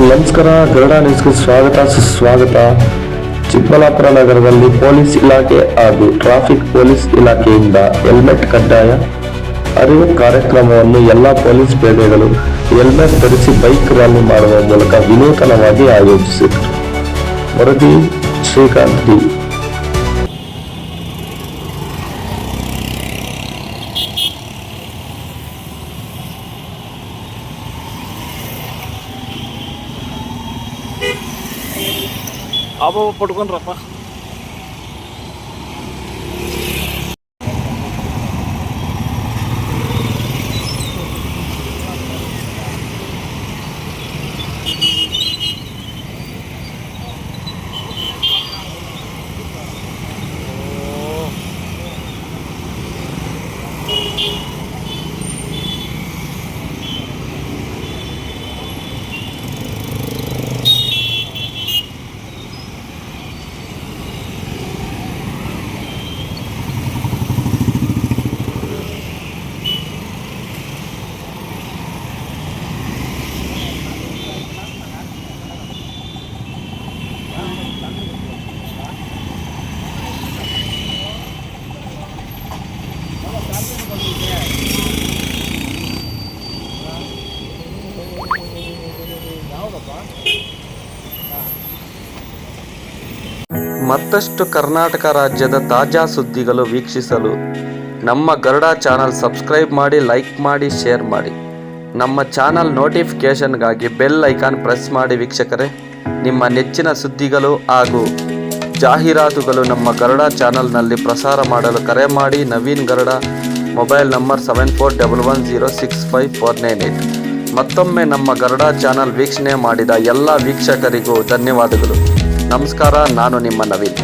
ನಮಸ್ಕಾರ, ಗರುಡ ನ್ಯೂಸ್ಗೆ ಸ್ವಾಗತ ಸುಸ್ವಾಗತ. ಚಿಕ್ಕಬಳ್ಳಾಪುರ ನಗರದಲ್ಲಿ ಪೊಲೀಸ್ ಇಲಾಖೆ ಹಾಗೂ ಟ್ರಾಫಿಕ್ ಪೊಲೀಸ್ ಇಲಾಖೆಯಿಂದ ಹೆಲ್ಮೆಟ್ ಕಡ್ಡಾಯ ಅರಿವು ಕಾರ್ಯಕ್ರಮವನ್ನು ಎಲ್ಲ ಪೊಲೀಸ್ ಪೇದೆಗಳು ಹೆಲ್ಮೆಟ್ ಧರಿಸಿ ಬೈಕ್ ರ್ಯಾಲಿ ಮಾಡುವ ಮೂಲಕ ವಿನೂತನವಾಗಿ ಆಯೋಜಿಸಿದರು. ವರದಿ ಶ್ರೀಕಾಂತ್ ಡಿ. ಅಬ್ಬ ಪಡ್ಕೊಂಡ್ರಪ್ಪ. ಮತ್ತಷ್ಟು ಕರ್ನಾಟಕ ರಾಜ್ಯದ ತಾಜಾ ಸುದ್ದಿಗಳು ವೀಕ್ಷಿಸಲು ನಮ್ಮ ಗರುಡ ಚಾನಲ್ ಸಬ್ಸ್ಕ್ರೈಬ್ ಮಾಡಿ, ಲೈಕ್ ಮಾಡಿ, ಶೇರ್ ಮಾಡಿ. ನಮ್ಮ ಚಾನಲ್ ನೋಟಿಫಿಕೇಷನ್ಗಾಗಿ ಬೆಲ್ ಐಕಾನ್ ಪ್ರೆಸ್ ಮಾಡಿ. ವೀಕ್ಷಕರೇ, ನಿಮ್ಮ ನೆಚ್ಚಿನ ಸುದ್ದಿಗಳು ಹಾಗೂ ಜಾಹೀರಾತುಗಳು ನಮ್ಮ ಗರುಡ ಚಾನಲ್ನಲ್ಲಿ ಪ್ರಸಾರ ಮಾಡಲು ಕರೆ ಮಾಡಿ. Naveen Garuda, mobile number 7411065498. ಮತ್ತೊಮ್ಮೆ ನಮ್ಮ ಗರುಡ ಚಾನಲ್ ವೀಕ್ಷಣೆ ಮಾಡಿದ ಎಲ್ಲ ವೀಕ್ಷಕರಿಗೂ ಧನ್ಯವಾದಗಳು. ನಮಸ್ಕಾರ, ನಾನು ನಿಮ್ಮ ನವೀನ್.